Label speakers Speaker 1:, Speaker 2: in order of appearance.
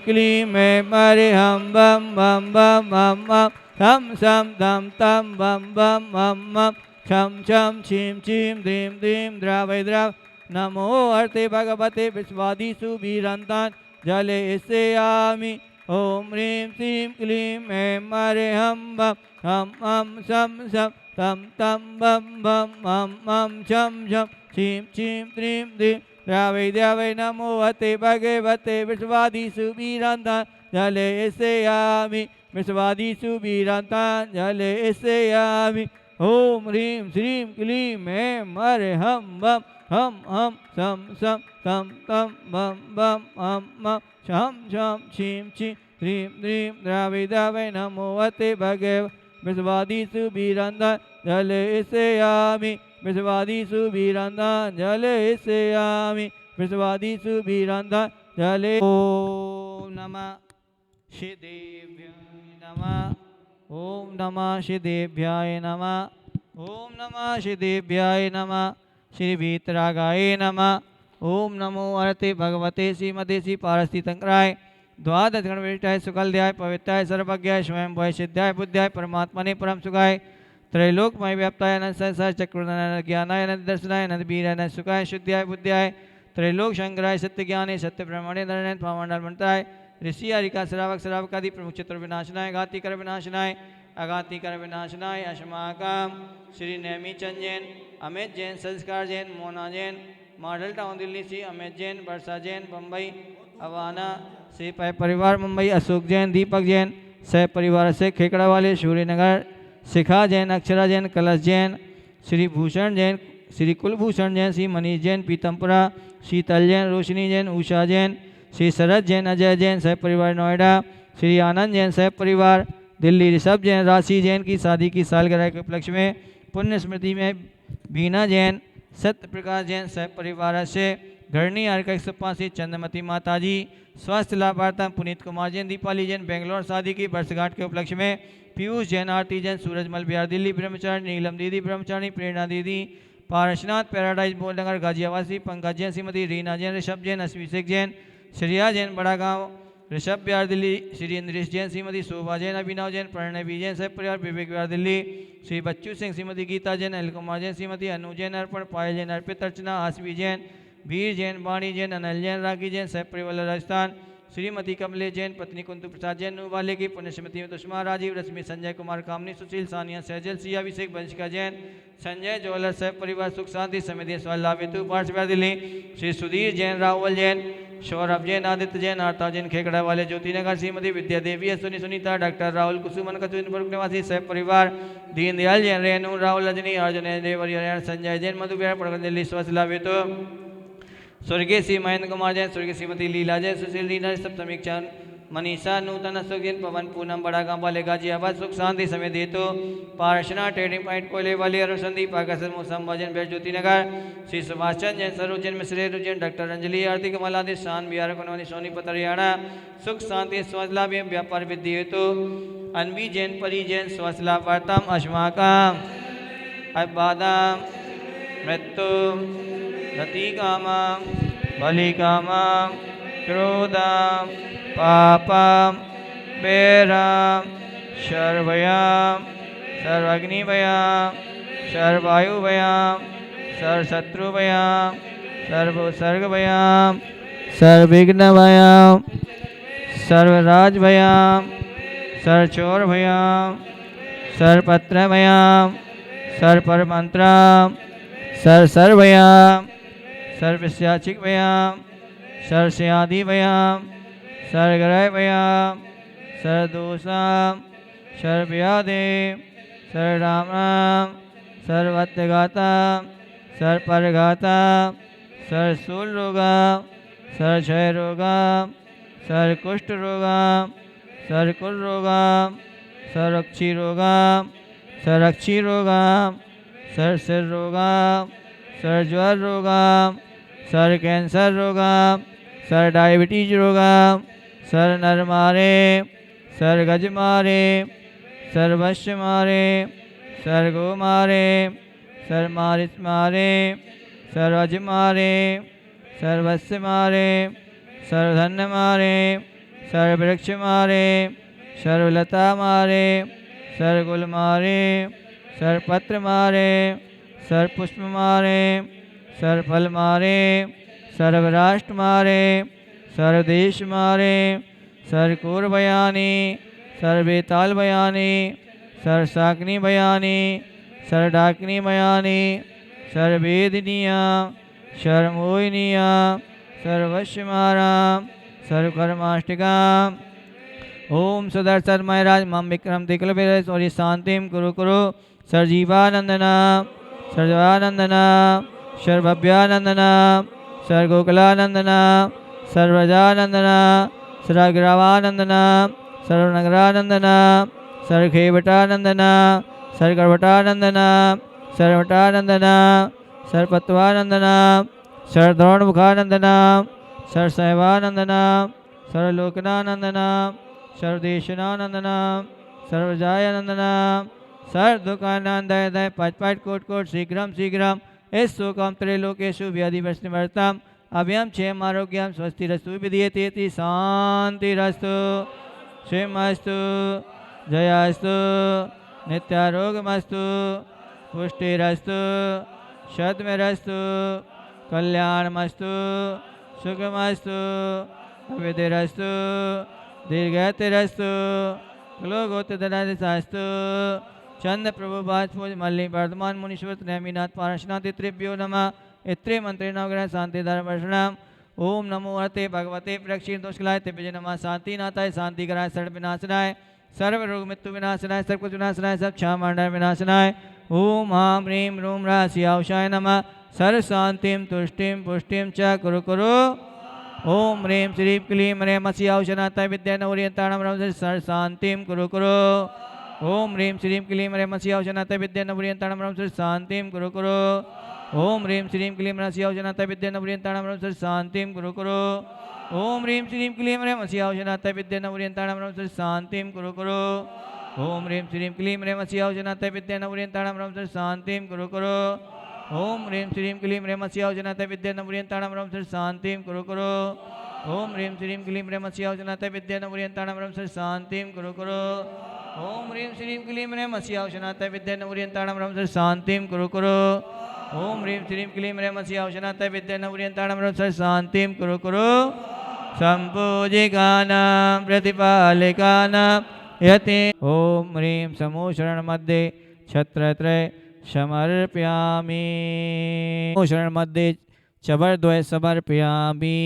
Speaker 1: क्लीं ऐं मरे हम बम बम बम मम मम थम सम दम तम बम बम मम मम छम छम छीं छीं ह्रीं ह्रीं द्रावय द्राव नमो अर्ते भगवते विश्वादिषु वीरन्तान् जले स्यामि ओम ह्रीं श्रीं क्लीं ऐं मरे हम हम सम सम तम तम बम बम मम मम छम छम छीं छीं ह्रीं ह्रीं द्रावय द्रावय नमो हते भगवते विश्वादिषु वीरन्तान् जले स्यामि विश्वादिषु वीरन्तान् जले स्यामि ओम ह्रीं श्रीं क्लीं ऐं मरे हम हम सम सम तम तम बम बम मम छम छम छीं छीं ह्रीं ह्रीं द्रावय द्रावय नमो हते भगव विश्वादिषु वीरन्तान् जले स्यामि विश्वादिषु वीरन्तान् जले स्यामि विश्वादिषु वीरन्तान् जले ओम नमः श्रीदेव्याय नमः ओम नमः श्रीदेव्याय नमः ओम नमः श्रीदेव्याय नमः श्री वीतरागाय नमः ओम नमो अर्ते भगवते श्रीमते श्री पारस्ती तंत्राय द्वादश गणविष्टाय सुकलध्याय पवित्राय सर्वज्ञाय स्वयं भय सिद्धाय बुद्धाय परमात्मने परम सुखाय त्रैलोकमय व्याप्ताय अनंत संसार चक्रुनाय ज्ञानाय अनंत दर्शनाय अनंत वीराय अनंत सुखाय शुद्धाय बुद्धाय त्रैलोक शंकराय सत्य ज्ञाने सत्य ब्रह्मणे नरनयन पावंडल मंत्राय ऋषि हरिका श्रावक श्रावकादि प्रमुख चित्र विनाशनाय घाती कर विनाशनाय अघाती कर विनाशनाय अशमाकाम श्री नेमी चंद जैन अमित जैन संस्कार जैन मोना जैन मॉडल टाउन दिल्ली से अमित जैन वर्षा जैन बम्बई अवाना से परिवार मुंबई अशोक जैन दीपक जैन सह परिवार से खेकड़ा वाले सूर्यनगर शिखा जैन अक्षरा जैन कलश जैन श्री भूषण जैन श्री कुलभूषण जैन श्री मनीष जैन पीतमपुरा शीतल जैन रोशनी जैन उषा जैन श्री शरद जैन अजय जैन सह परिवार नोएडा श्री आनंद जैन सह परिवार दिल्ली ऋषभ जैन राशि जैन की शादी की सालगिरह के उपलक्ष्य में पुण्य स्मृति में बीना जैन सत्य प्रकाश जैन सह परिवार से घरनी अर्क 185 चंद्रमती माता जी स्वास्थ्य लाभार्थी पुनीत कुमार जैन दीपाली जैन बेंगलोर शादी की वर्षगांठ के उपलक्ष्य में पीयूष जैन आरती जैन सूरजमल बिहार दिल्ली ब्रह्मचारी नीलम दीदी ब्रह्मचारी प्रेरणा दीदी पारसनाथ पैराडाइज बोलनगर गाजियावासी पंकज जैन श्रीमती रीना जैन ऋषभ जैन अश्विशेख जैन श्रेया जैन बड़ा गाँव ऋषभ बिहार दिल्ली श्री इंद्रेश जैन श्रीमती शोभा जैन अभिनव जैन प्रणवी जैन सह परिवार विवेक बिहार दिल्ली श्री बच्चू सिंह श्रीमती गीता जैन अनिल कुमार जैन श्रीमती अनु जैन अर्पण पायल जैन अर्पित अर्चना आसवी जैन वीर जैन वाणी जैन अनिल जैन रागी जैन सह परिवार राजस्थान श्रीमती कमले जैन पत्नी कुंतु प्रसाद जैन वाले की पुण्यश्रीमती तुष्मा राजीव रश्मि संजय कुमार कामनी सुशील सानिया सहजल सिया अभिषेक वंशिका जैन संजय ज्वेलर सह परिवार सुख शांति समिति स्वालावितु पार्श दिल्ली श्री सुधीर जैन राहुल जैन सौरभ जैन आदित्य जैन आरता जैन खेकड़ा वाले ज्योतिनगर श्रीमती विद्या देवी सुनी सुनीता डॉक्टर राहुल कुसुमन कचुनपुर निवासी सह परिवार दीनदयाल जैन रेणु राहुल रजनी अर्जुन देवर संजय जैन मधु बिहार पड़गन दिल्ली स्वास्थ्य स्वर्गीय श्री महेंद्र कुमार जैन स्वर्गीय श्रीमती लीला जैन सुशील रीना सप्तमी चंद मनीषा नूतन अशोक जैन पवन पूनम बड़ा गांव वाले गाजियाबाद सुख शांति समय देतो पारसना ट्रेडिंग पॉइंट कोयले वाले अरुण संदीप आकाशन मौसम भजन बेट ज्योतिनगर श्री सुभाष चंद जैन सरोजन मिश्रे रुजन डॉक्टर अंजलि आरती कमलादि शान बिहार कनवानी सोनीपत हरियाणा सुख शांति स्वास्थ्य लाभ एवं व्यापार वृद्धि हेतु अनवी जैन परी जैन स्वास्थ्य लाभार्थम अश्माकाम अबादाम मृत्यु रतिकामा बलिकामा क्रोधाम पापम बेराम सर्वयाम सर्वग्निभयाम सर्वायुभयाम सर्वशत्रुभयाम सर्वोत्सर्गभयाम सर्वविघ्नभयाम सर्वराजभयाम सर्वचोरभयाम सर्वपत्रभयाम सर्वपरमंत्राम सर्वभयाम सर्वस्याचिकभयाम सर्वस्यादिभयाम सर्वग्रहभयाम सर्वदोषाम सर्वव्याधि सर्वराम सर्वत्वघातम सर्वपरघातम सर्वशूलरोगम सर्वक्षयरोगम सर्वकुष्ठरोगम सर्वकुलरोगम सर्वक्षीरोगम सर्वक्षीरोगम सर्वशिररोगम सर्वज्वररोगम सर्वकैंसर रोगम सर डायबिटीज रोगम सर नर मारे सर गज मारे सर वश्य मारे सर गो मारे सर मारिस मारे सर अज मारे सर वश्य मारे सर धन्य मारे सर्ववृक्ष मारे सर्वलता मारे सर्वकुल मारे सर्वपत्र मारे सर्वपुष्प मारे सर्वफल मारे सर्वराष्ट्र मारे सर्वदेश मारे सर्वकूर बयानी सर्वबेताल बयानी सर्वशाकनी बयानी सर्वडाकिनी बयानी सर्ववेदनिया सर्वमोहिनिया सर्वश्यमारा सर्वकर्माष्टिका ओम सुदर्शन महाराज मम विक्रम दिक्लभिर सौरी शांतिम कुरु कुरु सर्वजीवानंदना सर्वजीवानंदना सर्वभव्यानंदना सर्वगोकुलानंदना सर्वजानंदना सर्वग्रावानंदना सर्वनगरानंदना सर्वखेवटानंदना सर्वगर्भटानंदना सर्वटानंदना सर्वपत्वानंदना सर्वद्रोणमुखानंदना सर्वसैवानंदना सर्वलोकनानंदना सर्वदेशनानंदना सर्वजायानंदना सर्वदुःखानंदय पच पच कोट कोट शीघ्रम शीघ्रम इस शोकम त्रैलोकेषु व्याधिवृष्टिवर्ताम अभ्यम क्षेम आरोग्यम स्वस्तिरस्तु विधीयते शांतिरस्तु क्षेमस्तु जयास्तु नित्यारोग्यमस्तु पुष्टिरस्तु सद्मिरस्तु कल्याणमस्तु सुखमस्तु विधिरस्तु दीर्घतिरस्तु लोकोत्तरस्तु चंद्र प्रभु बाजपूज मल्ली वर्धमान मुनीश्वर नेमिनाथ पार्श्वनाथित्रिभ्यो नमः इत्रे मंत्रे नवग्रह शांति धर्मर्षणाम ओम नमो हरते भगवते प्रक्षीण दोषकलाय तेजो नमः शांति नाथाय शांति कराय सर्व विनाशनाय सर्व रोग मृत्यु विनाशनाय सब कुछ विनाशनाय सब क्षमा मंडल विनाशनाय ओम हां ह्रीं रूम राशि आवशाय नमः सर्व शांतिम तुष्टिम पुष्टिम च कुरु कुरु ओम ह्रीं श्रीं क्लीं ह्रीं मसी आवशनाथाय विद्या नवरियंताणम सर्व शांतिम कुरु कुरु ओम ह्रीं श्रीं क्लीं ह्रीं मसी आवशनाथाय विद्या नवरियंताणम सर्व शांतिम कुरु कुरु ओम ह्रीं श्रीं क्लीं मसी आवशनाथाय विद्या नवरियंताणम सर्व शांतिम कुरु कुरु ओम ह्रीं श्रीं क्लीं ह्रीं मसी आवशनाथाय विद्या नवरियंताणम सर्व शांतिम कुरु कुरु ओम ह्रीं श्रीं क्लीं ह्रीं मसी आवशनाथाय विद्या नवरियंताणम सर्व शांतिम कुरु कुरु ओम ह्रीं श्रीं क्लीं ह्रीं मसी आवशनाथाय विद्या नवरियंताणम सर्व शांतिम कुरु कुरु ओम ह्रीं श्रीं क्लीं ह्रीं मसी आवशनाथाय विद्या नवरियंताणम सर्व शांतिम कुरु कुरु ओम ह्रीं श्रीं क्लीं ह्रीं मसी आवशनाथाय विद्या नवरियंताणम सर्व शांतिम कुरु कुरु ओम ह्रीं श्रीं क्लीं ह्रीं मसी आवशनाथाय विद्या नवरियंताणम सर्व शांतिम कुरु कुरु संपूजिकानां प्रतिपालिकानां यति ओम ह्रीं समूषण मध्ये छत्रत्रय समर्पयामि शरण मध्ये चबरद्वय समर्पयामि।